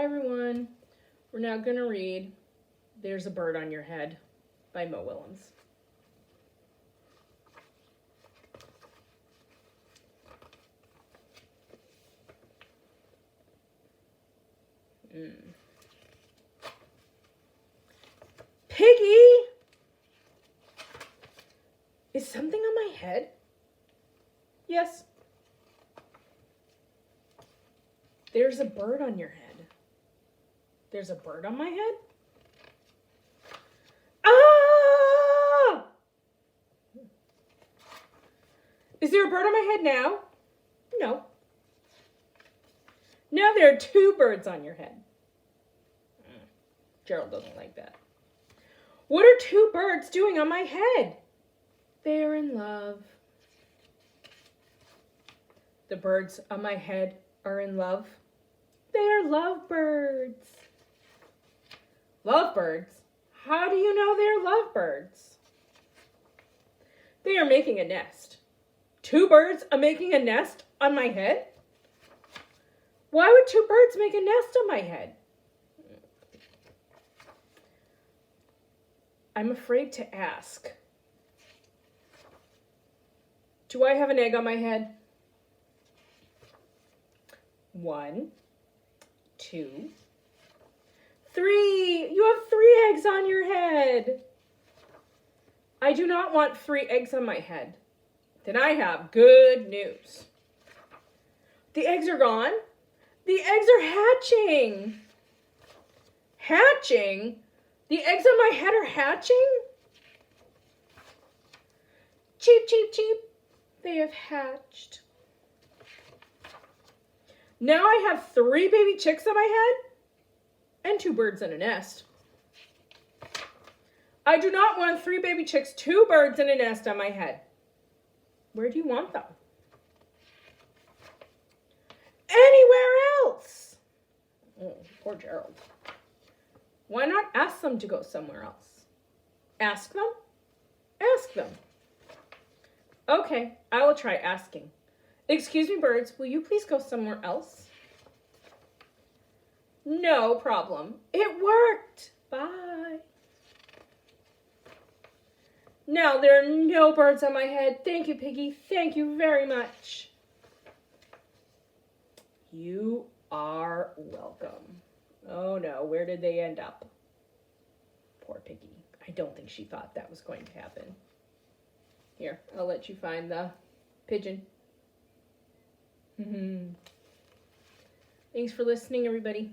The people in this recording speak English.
Hi everyone. We're now going to read There's a Bird on Your Head by Mo Willems. Piggy! Is something on my head? Yes. There's a bird on your head. There's a bird on my head? Ah! Is there a bird on my head now? No. Now there are two birds on your head. Gerald doesn't like that. What are two birds doing on my head? They are in love. The birds on my head are in love. They are lovebirds. Lovebirds? How do you know they're lovebirds? They are making a nest. Two birds are making a nest on my head? Why would two birds make a nest on my head? I'm afraid to ask. Do I have an egg on my head? 1, 2, 3. You have 3 eggs on your head. I do not want 3 eggs on my head. Then I have good news. The eggs are gone. The eggs are hatching. Hatching? The eggs on my head are hatching? Cheep, cheep, cheep. They have hatched. Now I have 3 baby chicks on my head and 2 birds in a nest. I do not want 3 baby chicks, 2 birds in a nest on my head. Where do you want them? Anywhere else. Oh, poor Gerald. Why not ask them to go somewhere else? Ask them? Ask them. Okay, I will try asking. Excuse me, birds, will you please go somewhere else? No problem. It worked. Bye. Now there are no birds on my head. Thank you, Piggy. Thank you very much. You are welcome. Oh no, where did they end up? Poor Piggy. I don't think she thought that was going to happen. Here, I'll let you find the pigeon. Thanks for listening, everybody.